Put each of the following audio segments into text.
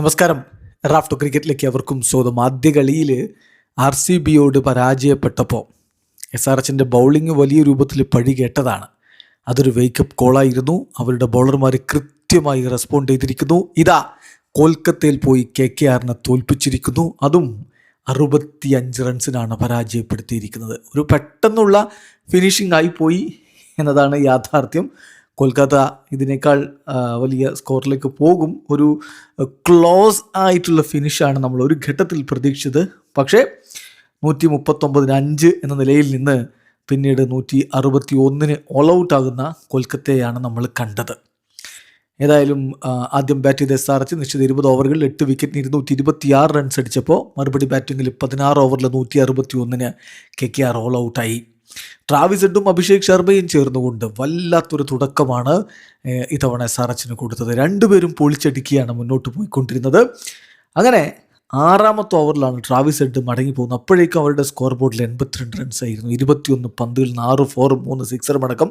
നമസ്കാരം. റാഫ്റ്റോ ക്രിക്കറ്റിലേക്ക് അവർക്കും സ്വാഗതം. ആദ്യ കളിയിൽ RCBയോട് പരാജയപ്പെട്ടപ്പോൾ SRHൻ്റെ ബൗളിംഗ് വലിയ രൂപത്തിൽ പഴി കേട്ടതാണ്. അതൊരു വേക്കപ്പ് കോളായിരുന്നു. അവരുടെ ബൗളർമാർ കൃത്യമായി റെസ്പോണ്ട് ചെയ്തിരിക്കുന്നു. ഇതാ കൊൽക്കത്തയിൽ പോയി KKRനെ തോൽപ്പിച്ചിരിക്കുന്നു. അതും 65 റൺസിനാണ് പരാജയപ്പെടുത്തിയിരിക്കുന്നത്. ഒരു പെട്ടെന്നുള്ള ഫിനിഷിംഗ് ആയിപ്പോയി എന്നതാണ് യാഥാർത്ഥ്യം. കൊൽക്കത്ത ഇതിനേക്കാൾ വലിയ സ്കോറിലേക്ക് പോകും. ഒരു ക്ലോസ് ആയിട്ടുള്ള ഫിനിഷാണ് നമ്മൾ ഒരു ഘട്ടത്തിൽ പ്രതീക്ഷിച്ചത്. പക്ഷേ 139-5 എന്ന നിലയിൽ നിന്ന് പിന്നീട് 161 ഓൾ ഔട്ട് ആകുന്ന കൊൽക്കത്തയാണ് നമ്മൾ കണ്ടത്. ഏതായാലും ആദ്യം ബാറ്റ് ചെയ്ത SRH നിശ്ചിത 20 ഓവറുകളിൽ 8 വിക്കറ്റിന് 226 റൺസ് അടിച്ചപ്പോൾ മറുപടി ബാറ്റിങ്ങിൽ 16 ഓവറിൽ 161 KKR ഓൾ ഔട്ടായി. ട്രാവിസ് ഹെഡും അഭിഷേക് ശർമ്മയും ചേർന്നുകൊണ്ട് വല്ലാത്തൊരു തുടക്കമാണ് ഇത്തവണ SRHന് കൊടുത്തത്. രണ്ടുപേരും പൊളിച്ചടിക്കുകയാണ് മുന്നോട്ട് പോയിക്കൊണ്ടിരുന്നത്. അങ്ങനെ 6ാമത്തെ ഓവറിലാണ് ട്രാവിസ് ഹെഡ് മടങ്ങിപ്പോകുന്നത്. അപ്പോഴേക്കും അവരുടെ സ്കോർ ബോർഡിൽ 82 റൺസ് ആയിരുന്നു. 21 പന്തുകളിൽ 6 ഫോറും 3 സിക്സറും അടക്കം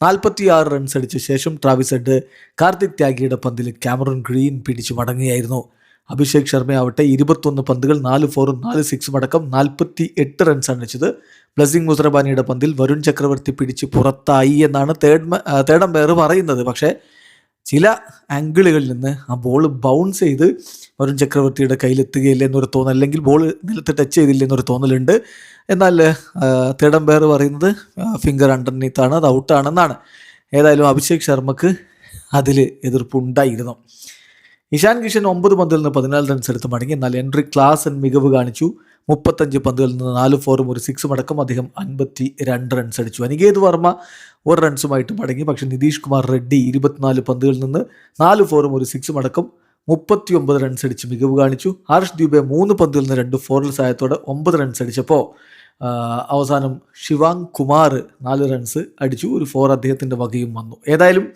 46 റൺസ് അടിച്ച ശേഷം ട്രാവിസ് ഹെഡ് കാർത്തിക് ത്യാഗിയുടെ പന്തിൽ കാമറൂൺ ഗ്രീൻ പിടിച്ചു മടങ്ങുകയായിരുന്നു. അഭിഷേക് ശർമ്മയാവട്ടെ 21 പന്തുകൾ 4 ഫോറും 4 സിക്സും അടക്കം 48 റൺസാണ് അടിച്ചത്. ബ്ലെസ്സിംഗ് മുസറബാനിയുടെ പന്തിൽ വരുൺ ചക്രവർത്തി പിടിച്ച് പുറത്തായി എന്നാണ് തേർഡ് അമ്പയർ പറയുന്നത്. പക്ഷേ ചില ആംഗിളുകളിൽ നിന്ന് ആ ബോൾ ബൗൺസ് ചെയ്ത് വരുൺ ചക്രവർത്തിയുടെ കയ്യിലെത്തുകയില്ല എന്നൊരു തോന്നൽ, അല്ലെങ്കിൽ ബോൾ നിലത്ത് ടച്ച് ചെയ്തില്ല എന്നൊരു തോന്നലുണ്ട്. എന്നാൽ തേർഡ് അമ്പയർ പറയുന്നത് ഫിംഗർ അണ്ടർനീത്താണ്, അത് ഔട്ടാണെന്നാണ്. ഏതായാലും അഭിഷേക് ശർമ്മക്ക് അതിൽ എതിർപ്പുണ്ടായിരുന്നു. ഇഷാൻ കിഷൻ 9 പന്തുകളിൽ നിന്ന് 14 റൺസ് എടുത്ത് മടങ്ങി. എന്നാൽ എൻട്രി ക്ലാസൻ മികവ് കാണിച്ചു. 35 പന്തുകളിൽ നിന്ന് 4 ഫോറും 1 സിക്സും അടക്കം അദ്ദേഹം 52 റൺസ് അടിച്ചു. അനികേത് വർമ്മ 1 റൺസുമായിട്ട് മടങ്ങി. പക്ഷേ നിതീഷ് കുമാർ റെഡ്ഡി 24 പന്തുകളിൽ നിന്ന് 4 ഫോറും 1 സിക്സും അടക്കം 39 റൺസ് അടിച്ച് മികവ് കാണിച്ചു. ഹർഷ് ദ്യൂബെ 3 പന്തുകളിൽ നിന്ന് 2 ഫോറിൽ സഹായത്തോടെ 9 റൺസ് അടിച്ചപ്പോൾ അവസാനം ശിവാങ് കുമാർ 4 റൺസ് അടിച്ചു. ഒരു 4 അദ്ദേഹത്തിൻ്റെ വകയും വന്നു. ഏതായാലും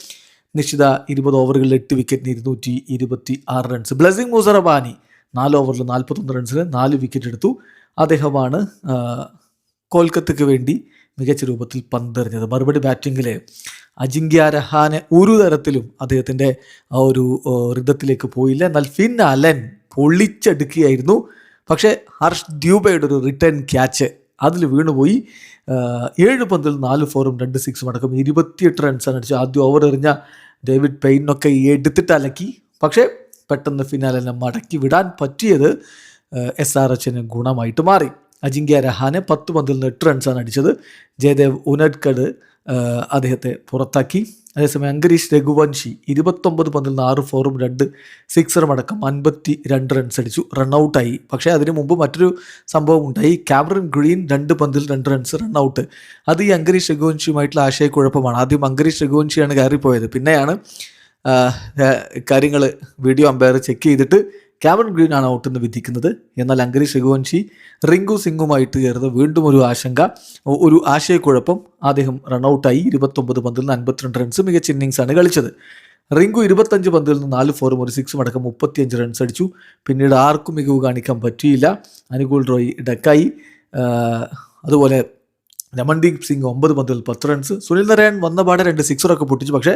നിശ്ചിത 20 ഓവറുകളിൽ 8 വിക്കറ്റിന് 226 റൺസ്. ബ്ലെസ്സിംഗ് മുസറബാനി 4 ഓവറിൽ 41 റൺസിന് 4 വിക്കറ്റ് എടുത്തു. അദ്ദേഹമാണ് കൊൽക്കത്തയ്ക്ക് വേണ്ടി മികച്ച രൂപത്തിൽ പന്തെറിഞ്ഞത്. മറുപടി ബാറ്റിങ്ങിൽ അജിങ്ക്യ രഹാനെ ഒരു തരത്തിലും അദ്ദേഹത്തിൻ്റെ ആ ഒരു റിതത്തിലേക്ക് പോയില്ല. എന്നാൽ ഫിൻ അലൻ പൊള്ളിച്ചെടുക്കുകയായിരുന്നു. പക്ഷേ ഹർഷ് ദ്യൂബയുടെ ഒരു റിട്ടേൺ ക്യാച്ച് അതിൽ വീണുപോയി. 7 പന്തിൽ 4 ഫോറും 2 സിക്സും അടക്കം 28 റൺസാണ് അടിച്ച് ആദ്യം ഓവർ എറിഞ്ഞ ഡേവിഡ് പെയിനൊക്കെ എടുത്തിട്ട് അലക്കി. പക്ഷേ പെട്ടെന്ന് ഫിനാലിനെ മടക്കി വിടാൻ പറ്റിയത് SRHന് ഗുണമായിട്ട് മാറി. അജിങ്ക്യ രഹാനെ 10 പന്തിൽ നിന്ന് 8 റൺസാണ് അടിച്ചത്. ജയദേവ് ഉനഡ്കഡ് അദ്ദേഹത്തെ പുറത്താക്കി. അതേസമയം അങ്കരീഷ് രഘുവൻഷി 29 പന്തിൽ നിന്ന് 6 ഫോറും 2 സിക്സറും അടക്കം 52 റൺസ് അടിച്ചു, റണ്ണൗട്ടായി. പക്ഷേ അതിനു മുമ്പ് മറ്റൊരു സംഭവം ഉണ്ടായി. കാമറൂൺ ഗ്രീൻ 2 പന്തിൽ 2 റൺസ് റണ്ണൗട്ട്. അത് ഈ അങ്കരീഷ് രഘുവൻഷിയുമായിട്ടുള്ള ആശയക്കുഴപ്പമാണ്. ആദ്യം അങ്കരീഷ് രഘുവൻഷിയാണ് കയറിപ്പോയത്. പിന്നെയാണ് കാര്യങ്ങൾ വീഡിയോ അമ്പയർ ചെക്ക് ചെയ്തിട്ട് കാമറൂൺ ഗ്രീൻ ആണ് ഔട്ടെന്ന് വിധിക്കുന്നത്. എന്നാൽ അങ്കരീഷ് രഘുവൻഷി റിങ്കു സിംഗുമായിട്ട് ചേർന്ന് വീണ്ടും ഒരു ആശയക്കുഴപ്പം. അദ്ദേഹം റണ്ണൗട്ടായി. 29 പന്തിൽ നിന്ന് 52 റൺസ്, മികച്ച ഇന്നിങ്സാണ് കളിച്ചത്. റിങ്കു 25 പന്തിൽ നിന്ന് 4 ഫോറും 1 സിക്സും അടക്കം 35 റൺസ് അടിച്ചു. പിന്നീട് ആർക്കും മികവ് കാണിക്കാൻ പറ്റിയില്ല. അനുകൂൽ റോയ് ഡക്കായി. അതുപോലെ രമൺദീപ് സിംഗ് 9 പന്തിൽ 10 റൺസ്. സുനിൽ നാരായൺ വന്നപാടെ 2 സിക്സറൊക്കെ പൊട്ടിച്ചു. പക്ഷേ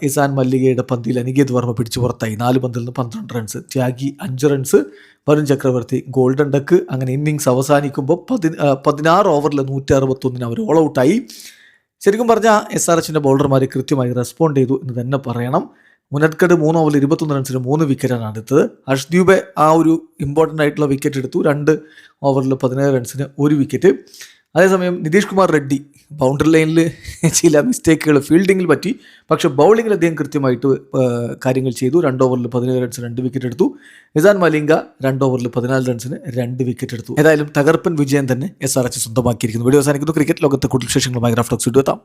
ഇസാൻ മല്ലികയുടെ പന്തിൽ അനികേത് വർമ്മ പിടിച്ചു പുറത്തായി. 4 പന്തിൽ നിന്ന് 12 റൺസ്. ത്യാഗി 5 runs. Varun Chakravarthy golden duck. അങ്ങനെ ഇന്നിങ്സ് അവസാനിക്കുമ്പോൾ 16 ഓവറിൽ 161 അവർ ഓൾ ഔട്ടായി. ശരിക്കും പറഞ്ഞാൽ SRHൻ്റെ ബൗളർമാർ കൃത്യമായി റെസ്പോണ്ട് ചെയ്തു എന്ന് തന്നെ പറയണം. ഉനഡ്കഡ് 3 ഓവറിൽ 21 റൺസിന് 3 വിക്കറ്റാണ് എടുത്തത്. ഹർഷ് ദ്യൂബെ ആ ഒരു ഇമ്പോർട്ടൻ്റ് ആയിട്ടുള്ള വിക്കറ്റ് എടുത്തു. 2 ഓവറിൽ 17 റൺസിന് 1 വിക്കറ്റ്. അതേസമയം നിതീഷ് കുമാർ റെഡ്ഡി ബൗണ്ടറി ലൈനിൽ ചില മിസ്റ്റേക്കുകൾ ഫീൽഡിങ്ങിൽ പറ്റി. പക്ഷേ ബൗളിങ്ങിൽ അദ്ദേഹം കൃത്യമായിട്ട് കാര്യങ്ങൾ ചെയ്തു. 2 ഓവറിൽ 17 റൺസിന് 2 വിക്കറ്റ് എടുത്തു. ഇസാൻ മലിംഗ 2 ഓവറിൽ 14 റൺസിന് 2 വിക്കറ്റ് എടുത്തു. ഏതായാലും തകർപ്പൻ വിജയം തന്നെ SRH സ്വന്തമാക്കിയിരിക്കുന്നു. വീഡിയോ അവസാനിക്കുന്നു. ക്രിക്കറ്റ് ലോകത്തെ കൂടുതൽ വിശേഷങ്ങളുമായി റാഫ്റ്റോ എത്താം.